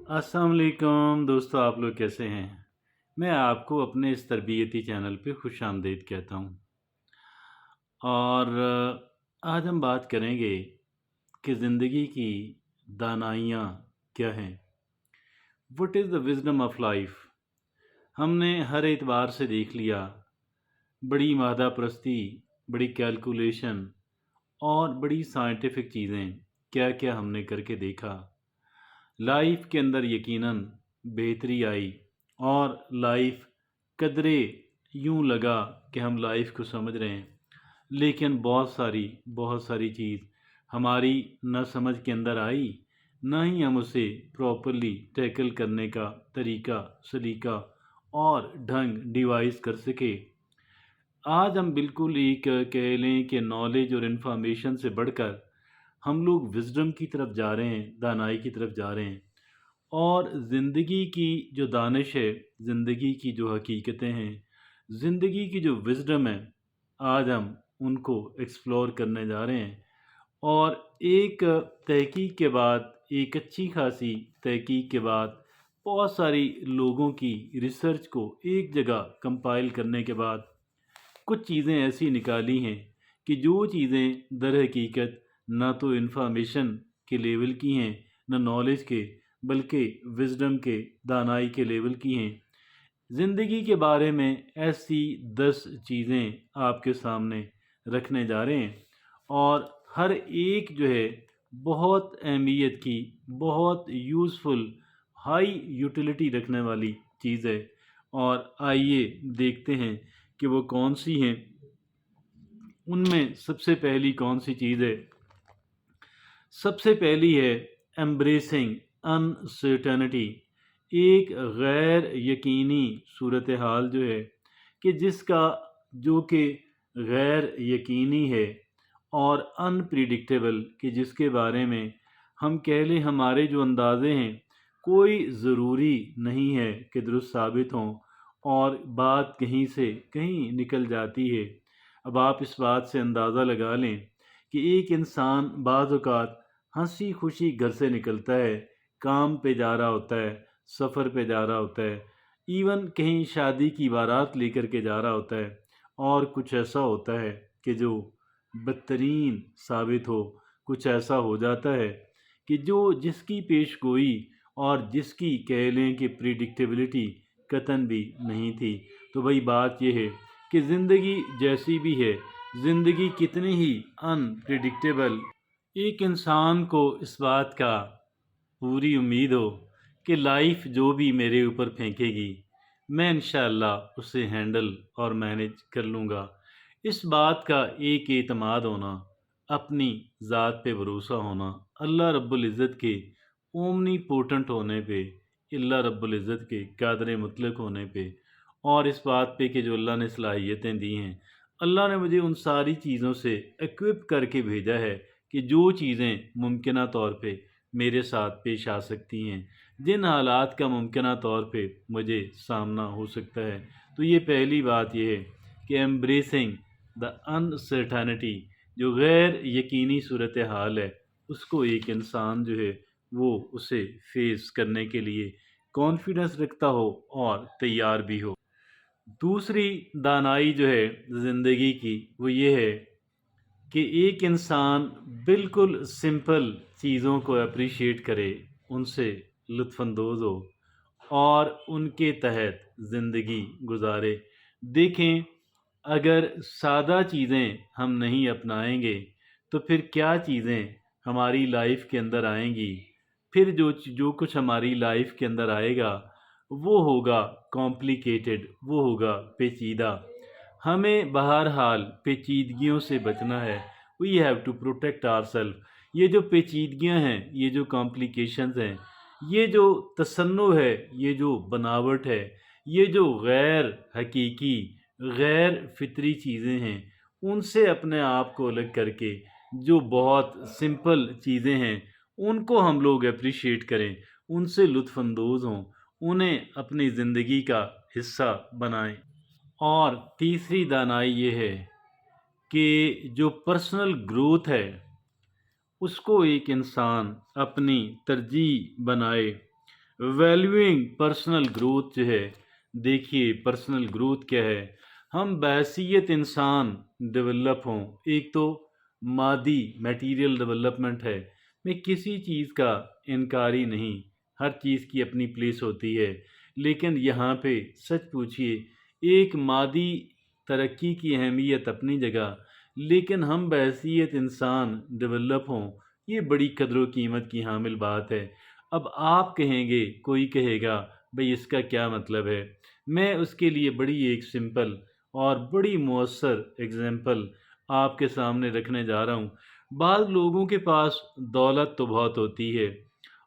अस्सलाम वालेकुम दोस्तों, आप लोग कैसे हैं? मैं आपको अपने इस तरबियती चैनल पे खुश आमदीद कहता हूँ। और आज हम बात करेंगे कि ज़िंदगी की दानाइयाँ क्या हैं? What is the wisdom of life? हमने हर एतबार से देख लिया, बड़ी मादा परस्ती, बड़ी कैलकुलेशन और बड़ी साइंटिफिक चीज़ें क्या-क्या हमने करके देखा। लाइफ के अंदर यकीनन बेहतरी आई और लाइफ कदरे यूं लगा कि हम लाइफ को समझ रहे हैं, लेकिन बहुत सारी चीज़ हमारी न समझ के अंदर आई, ना ही हम उसे प्रॉपरली टैकल करने का तरीका सलीका और ढंग डिवाइस कर सके। आज हम बिल्कुल एक कह लें कि नॉलेज और इन्फॉर्मेशन से बढ़कर हम लोग विजडम की तरफ जा रहे हैं, दानाई की तरफ जा रहे हैं। और ज़िंदगी की जो दानिश है, ज़िंदगी की जो हकीकतें हैं, ज़िंदगी की जो विज़डम है, आज हम उनको एक्सप्लोर करने जा रहे हैं। और एक तहकीक के बाद, एक अच्छी खासी तहकीक के बाद, बहुत सारी लोगों की रिसर्च को एक जगह कंपाइल करने के बाद कुछ चीज़ें ऐसी निकाली हैं कि जो चीज़ें दर हकीकत ना तो इन्फॉर्मेशन के लेवल की हैं, ना नॉलेज के, बल्कि विज़डम के, दानाई के लेवल की हैं। ज़िंदगी के बारे में ऐसी 10 चीज़ें आपके सामने रखने जा रहे हैं और हर एक जो है बहुत अहमियत की, बहुत यूज़फुल, हाई यूटिलिटी रखने वाली चीज़ है। और आइए देखते हैं कि वो कौन सी हैं। उनमें सबसे पहली कौन सी चीज़ है? सबसे पहली है एम्ब्रेसिंग अनसर्टेनिटी। एक गैर यकीनी सूरत हाल जो है कि जिसका जो कि गैर यकीनी है और अनप्रिडिक्टेबल, कि जिसके बारे में हम कह लें हमारे जो अंदाज़े हैं कोई ज़रूरी नहीं है कि दुरुस्त साबित हों और बात कहीं से कहीं निकल जाती है। अब आप इस बात से अंदाज़ा लगा लें कि एक इंसान बाज़ औक़ात हंसी खुशी घर से निकलता है, काम पे जा रहा होता है, सफ़र पे जा रहा होता है, इवन कहीं शादी की बारात लेकर के जा रहा होता है, और कुछ ऐसा होता है कि जो बदतरीन साबित हो, कुछ ऐसा हो जाता है कि जो जिसकी पेश गोई और जिसकी कह लें कि प्रिडिक्टेबिलिटी कतन भी नहीं थी। तो भाई बात यह है कि ज़िंदगी जैसी भी है, ज़िंदगी कितनी ही अनप्रिडिक्टेबल, एक इंसान को इस बात का पूरी उम्मीद हो कि लाइफ जो भी मेरे ऊपर फेंकेगी मैं इंशाअल्लाह उसे हैंडल और मैनेज कर लूँगा। इस बात का एक एतमाद होना, अपनी ज़ात पे भरोसा होना, अल्लाह रब्बुल इज़्ज़त के ओमनी पोटेंट होने पे, अल्लाह रब्बुल इज़्ज़त के कादिर मुतलक होने पे, और इस बात पे कि जो अल्लाह ने सलाहियतें दी हैं, अल्लाह ने मुझे उन सारी चीज़ों से इक्विप करके भेजा है कि जो चीज़ें मुमकिना तौर पे मेरे साथ पेश आ सकती हैं, जिन हालात का मुमकिना तौर पे मुझे सामना हो सकता है। तो ये पहली बात ये है कि एम्ब्रेसिंग द अनसर्टेनिटी, जो गैर यकीनी सूरत हाल है, उसको एक इंसान जो है वो उसे फेस करने के लिए कॉन्फिडेंस रखता हो और तैयार भी हो। दूसरी दानाई जो है ज़िंदगी की वो ये है कि एक इंसान बिल्कुल सिंपल चीज़ों को अप्रिशिएट करे, उनसे लुत्फ़अंदोज़ हो और उनके तहत ज़िंदगी गुज़ारे। देखें, अगर सादा चीज़ें हम नहीं अपनाएंगे तो फिर क्या चीज़ें हमारी लाइफ के अंदर आएंगी? फिर जो कुछ हमारी लाइफ के अंदर आएगा वो होगा कॉम्प्लिकेटेड, वो होगा पेचीदा। हमें बहरहाल पेचीदगियों से बचना है। We have to protect ourself. ये जो पेचीदगियां हैं, ये जो कॉम्प्लिकेशंस हैं, ये जो तसन्नुह है, ये जो बनावट है, ये जो गैर हकीकी, गैर फितरी चीज़ें हैं, उनसे अपने आप को अलग करके जो बहुत सिंपल चीज़ें हैं उनको हम लोग अप्रिशिएट करें, उनसे लुत्फ़अंदोज़ हों, उन्हें अपनी ज़िंदगी का हिस्सा बनाएं। और तीसरी दानाई ये है कि जो पर्सनल ग्रोथ है उसको एक इंसान अपनी तरजीह बनाए। वैल्यूइंग पर्सनल ग्रोथ जो है, देखिए पर्सनल ग्रोथ क्या है। हम बहैसियत इंसान डेवलप हों, एक तो मादी मटेरियल डेवलपमेंट है। मैं किसी चीज़ का इनकारी नहीं, हर चीज़ की अपनी प्लेस होती है, लेकिन यहाँ पे सच पूछिए, एक मादी तरक्की की अहमियत अपनी जगह, लेकिन हम बहैसियत इंसान डेवलप हों, ये बड़ी कदर कीमत की हामिल बात है। अब आप कहेंगे, कोई कहेगा भाई इसका क्या मतलब है। मैं उसके लिए बड़ी एक सिंपल और बड़ी मौसर एग्जाम्पल आपके सामने रखने जा रहा हूँ। बाज़ लोगों के पास दौलत तो बहुत होती है,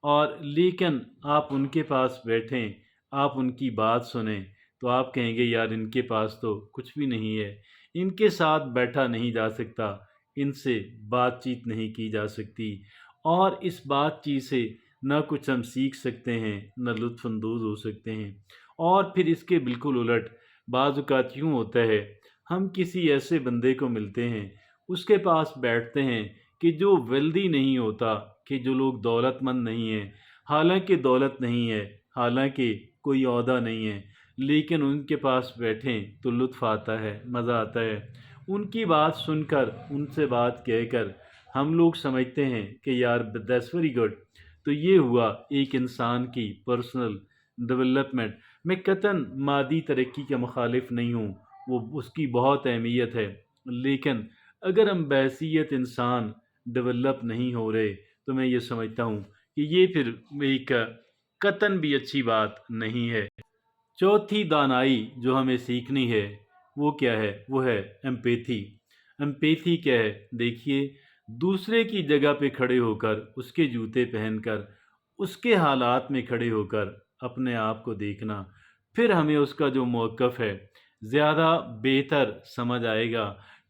और लेकिन आप उनके पास बैठें, आप उनकी बात सुनें, तो आप कहेंगे यार इनके पास तो कुछ भी नहीं है, इनके साथ बैठा नहीं जा सकता, इनसे बातचीत नहीं की जा सकती, और इस बातचीत से ना कुछ हम सीख सकते हैं, ना लुत्फ़ अंदोज़ हो सकते हैं। और फिर इसके बिल्कुल उलट बाज़ औक़ात यूँ होता है, हम किसी ऐसे बंदे को मिलते हैं, उसके पास बैठते हैं कि जो वेल्दी नहीं होता, कि जो लोग दौलतमंद नहीं हैं, हालाँकि दौलत नहीं है, हालाँकि कोई ओहदा नहीं है, लेकिन उनके पास बैठें तो लुत्फ़ आता है, मज़ा आता है। उनकी बात सुनकर, उनसे बात कहकर हम लोग समझते हैं कि यार दैट्स वेरी गुड। तो ये हुआ एक इंसान की पर्सनल डेवलपमेंट। मैं कतन मादी तरक्की के मुखालिफ नहीं हूँ, वो उसकी बहुत अहमियत है, लेकिन अगर हम बहैसियत इंसान डेवलप नहीं हो रहे, तो मैं ये समझता हूँ कि ये फिर एक कतन भी अच्छी बात नहीं है। चौथी दानाई जो हमें सीखनी है, वो क्या है? वो है एम्पैथी। एम्पैथी क्या है? देखिए, दूसरे की जगह पे खड़े होकर, उसके जूते पहनकर, उसके हालात में खड़े होकर अपने आप को देखना, फिर हमें उसका जो मौक़िफ़ है ज़्यादा बेहतर समझ आएगा।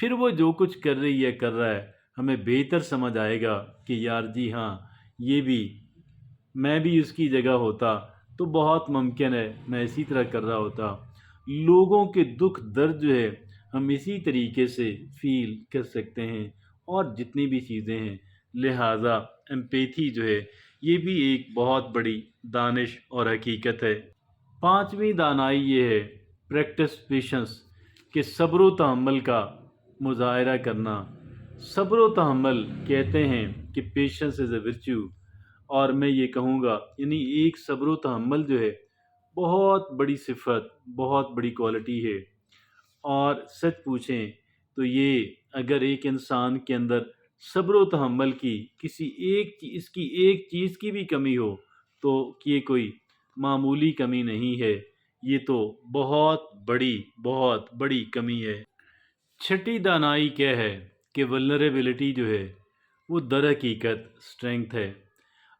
फिर वो जो कुछ कर रही है, कर रहा है, हमें बेहतर समझ आएगा कि यार जी हाँ, ये भी, मैं भी उसकी जगह होता तो बहुत मुमकिन है मैं इसी तरह कर रहा होता। लोगों के दुख दर्द जो है, हम इसी तरीके से फ़ील कर सकते हैं, और जितनी भी चीज़ें हैं। लिहाजा एम्पैथी जो है, ये भी एक बहुत बड़ी दानिश और हकीकत है। पाँचवीं दानाई ये है प्रैक्टिस पेशेंस, कि सब्र व तहम्मुल का मुज़ाहरा करना। सब्र व तहम्मुल कहते हैं कि पेशेंस इज़ अ वर्च्यू, और मैं ये कहूँगा यानी एक सब्र व तहम्मुल जो है, बहुत बड़ी सिफ़त, बहुत बड़ी क्वालिटी है। और सच पूछें तो ये, अगर एक इंसान के अंदर सब्र व तहम्मुल की किसी इसकी एक चीज़ की भी कमी हो, तो ये कोई मामूली कमी नहीं है, ये तो बहुत बड़ी कमी है। छठी दानाई क्या है कि वल्नरेबिलिटी जो है, वो दर हकीकत स्ट्रेंथ है।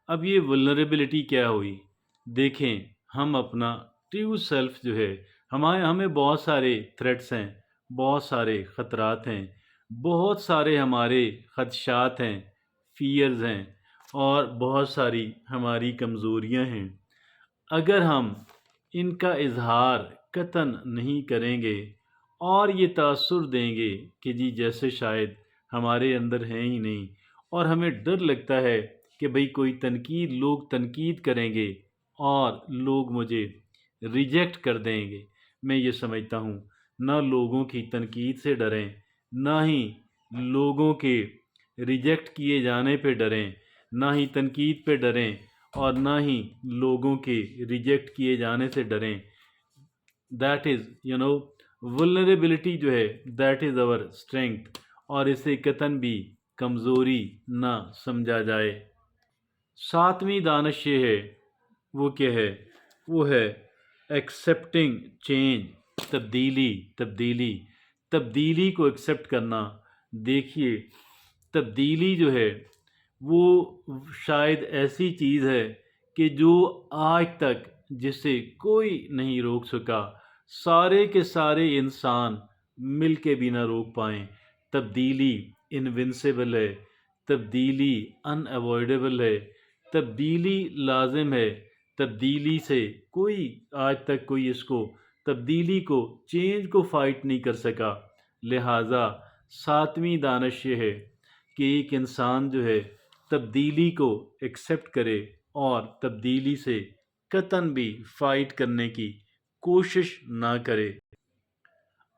अब ये वल्नरेबिलिटी क्या हुई? देखें, हम अपना ट्रू सेल्फ जो है, हमें बहुत सारे थ्रेट्स हैं, बहुत सारे ख़तरात हैं, बहुत सारे हमारे ख़दशात हैं, फ़ियर्स हैं, और बहुत सारी हमारी कमज़ोरियाँ हैं। अगर हम इनका इज़हार कतन नहीं करेंगे, और ये तासुर देंगे कि जी जैसे शायद हमारे अंदर हैं ही नहीं, और हमें डर लगता है कि भाई कोई लोग तनकीद करेंगे और लोग मुझे रिजेक्ट कर देंगे। मैं ये समझता हूँ, ना लोगों की तनकीद से डरें, ना ही लोगों के रिजेक्ट किए जाने पे डरें, ना ही तनकीद पे डरें, और ना ही लोगों के रिजेक्ट किए जाने से डरें। दैट इज़ वल्नरेबिलिटी जो है, दैट इज़ आवर स्ट्रेंथ, और इसे कतन भी कमज़ोरी ना समझा जाए। सातवीं दानिश ये है, वो क्या है? वो है एक्सेप्टिंग चेंज, तब्दीली तब्दीली तब्दीली को एक्सेप्ट करना। देखिए, तब्दीली जो है, वो शायद ऐसी चीज़ है कि जो आज तक जिसे कोई नहीं रोक सका, सारे के सारे इंसान मिल के भी ना रोक पाएँ। तब्दीली इनविंसिबल है, तब्दीली अनअवॉइडेबल है, तब्दीली लाज़िम है। तब्दीली से कोई आज तक कोई इसको तब्दीली को, चेंज को फ़ाइट नहीं कर सका। लिहाजा सातवीं दानिश ये है कि एक इंसान जो है, तब्दीली को एक्सेप्ट करे और तब्दीली से कतन भी फाइट करने की कोशिश ना करे।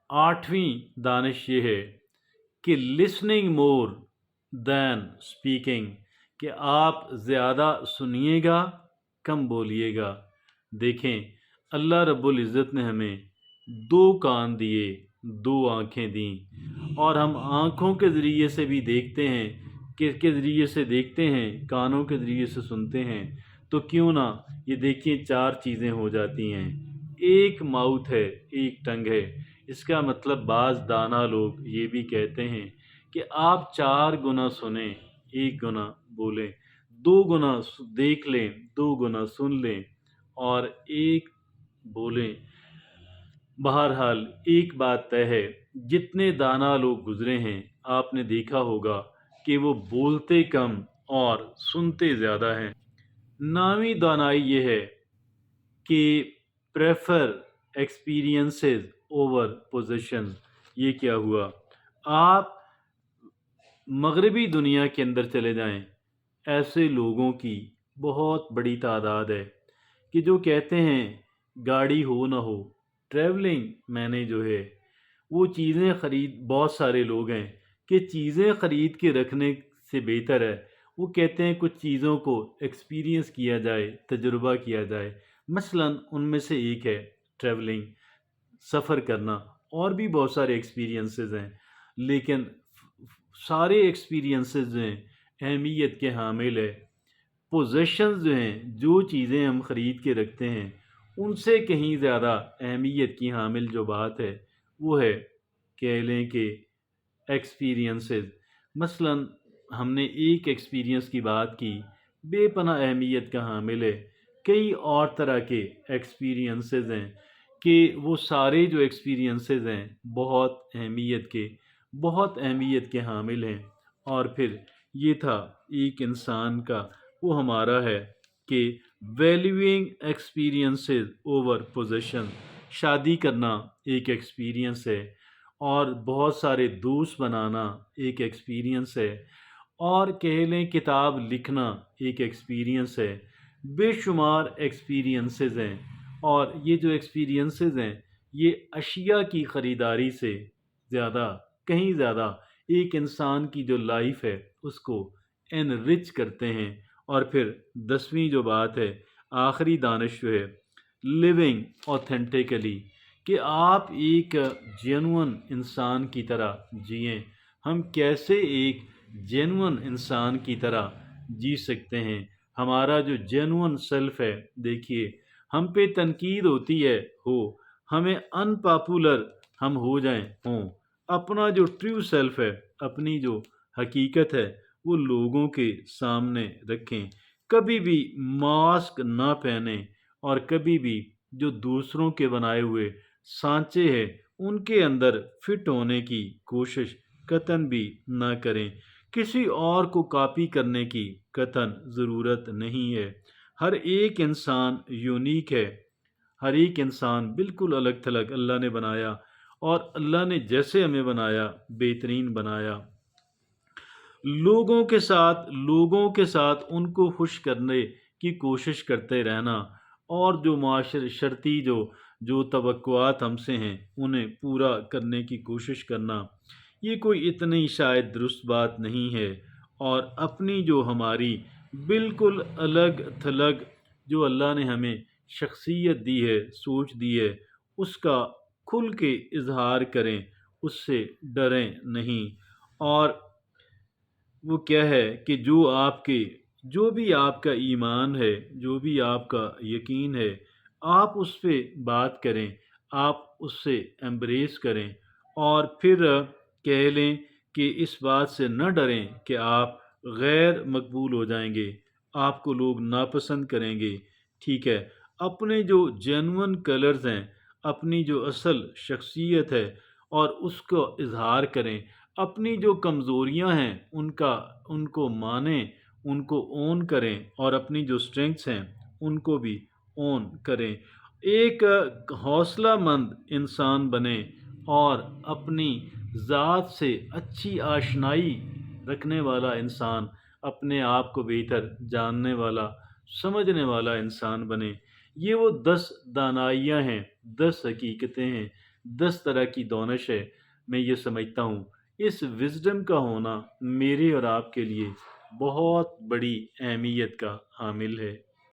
आठवीं दानिश ये है कि लिसनिंग मोर देन स्पीकिंग, कि आप ज़्यादा सुनिएगा, कम बोलिएगा। देखें, अल्लाह रब्बुल इज़्ज़त ने हमें दो कान दिए, दो आँखें दी, और हम आँखों के ज़रिए से भी देखते हैं, के ज़रिए से देखते हैं, कानों के ज़रिए से सुनते हैं। तो क्यों ना ये देखिए चार चीज़ें हो जाती हैं। एक माउथ है, एक टंग है। इसका मतलब बाज़ दाना लोग ये भी कहते हैं कि आप 4 गुना सुनें, 1 गुना बोलें, 2 गुना देख लें, 2 गुना सुन लें और 1 बोलें। बहरहाल एक बात तय है, जितने दाना लोग गुजरे हैं आपने देखा होगा कि वो बोलते कम और सुनते ज़्यादा हैं। नामी दानाई ये है कि प्रेफर एक्सपीरियंसेस ओवर पोजेशन। ये क्या हुआ? आप मगरबी दुनिया के अंदर चले जाएं, ऐसे लोगों की बहुत बड़ी तादाद है कि जो कहते हैं गाड़ी हो ना हो, ट्रैवलिंग मैंने जो है वो चीज़ें ख़रीद, बहुत सारे लोग हैं कि चीज़ें ख़रीद के रखने से बेहतर है वो कहते हैं कुछ चीज़ों को एक्सपीरियंस किया जाए, तजुर्बा किया जाए। मसलन उनमें से एक है ट्रैवलिंग, सफ़र करना। और भी बहुत सारे एक्सपीरियंसेस हैं, लेकिन सारे एक्सपीरियंसेस जो हैं अहमियत के हामिल है। पोजेशंस जो हैं, जो चीज़ें हम ख़रीद के रखते हैं, उनसे कहीं ज़्यादा अहमियत की हामिल जो बात है वो है, कह लें कि एक्सपीरियंसेस। मसलन हमने एक एक्सपीरियंस की बात की, बेपनाह अहमियत का हामिल है। कई और तरह के एक्सपीरियंसेस हैं कि वो सारे जो एक्सपीरियंसेस हैं बहुत अहमियत के हामिल हैं। और फिर ये था एक इंसान का, वो हमारा है कि वैल्यूइंग एक्सपीरियंसेस ओवर पोजेशन। शादी करना एक एक्सपीरियंस है, और बहुत सारे दोस्त बनाना एक एक्सपीरियंस है, और कह लें किताब लिखना एक एक्सपीरियंस है। बेशुमार एक्सपीरियंसेस हैं, और ये जो एक्सपीरियंसेस हैं ये अशिया की ख़रीदारी से ज़्यादा, कहीं ज़्यादा एक इंसान की जो लाइफ है उसको एनरिच करते हैं। और फिर 10वीं जो बात है, आखिरी दानिश जो है, लिविंग ऑथेंटिकली, कि आप एक जेन्युइन इंसान की तरह जिएं। हम कैसे एक जेन्युइन इंसान की तरह जी सकते हैं? हमारा जो जेन्युइन सेल्फ है, देखिए हम पे तनकीद होती है, हो हमें अनपॉपुलर हम हो जाएं, हों, अपना जो ट्रू सेल्फ है, अपनी जो हकीकत है वो लोगों के सामने रखें। कभी भी मास्क ना पहने, और कभी भी जो दूसरों के बनाए हुए सांचे हैं उनके अंदर फिट होने की कोशिश कतन भी ना करें। किसी और को कॉपी करने की कतन ज़रूरत नहीं है। हर एक इंसान यूनिक है, हर एक इंसान बिल्कुल अलग थलग अल्लाह ने बनाया, और अल्लाह ने जैसे हमें बनाया बेहतरीन बनाया। लोगों के साथ उनको खुश करने की कोशिश करते रहना, और जो माशरती जो तवक्कुआत हमसे हैं उन्हें पूरा करने की कोशिश करना, ये कोई इतनी शायद दुरुस्त बात नहीं है। और अपनी जो हमारी बिल्कुल अलग थलग जो अल्लाह ने हमें शख्सियत दी है, सोच दी है, उसका खुल के इजहार करें, उससे डरें नहीं। और वो क्या है कि जो भी आपका ईमान है, जो भी आपका यकीन है, आप उस पे बात करें, आप उससे एम्ब्रेस करें। और फिर कह लें कि इस बात से न डरें कि आप गैर मकबूल हो जाएंगे, आपको लोग नापसंद करेंगे। ठीक है, अपने जो जेन्युइन कलर्स हैं, अपनी जो असल शख्सियत है, और उसको इजहार करें। अपनी जो कमज़ोरियां हैं उनको मानें, उनको ओन करें, और अपनी जो स्ट्रेंथ्स हैं उनको भी ओन करें। एक हौसलामंद इंसान बने, और अपनी ज़ात से अच्छी आशनाई रखने वाला इंसान, अपने आप को बेहतर जानने वाला, समझने वाला इंसान बने। یہ وہ 10 دانائیاں ہیں، 10 حقیقتیں ہیں، 10 طرح کی دانش ہے۔ میں یہ سمجھتا ہوں اس وزڈم کا ہونا میرے اور آپ کے لیے بہت بڑی اہمیت کا حامل ہے۔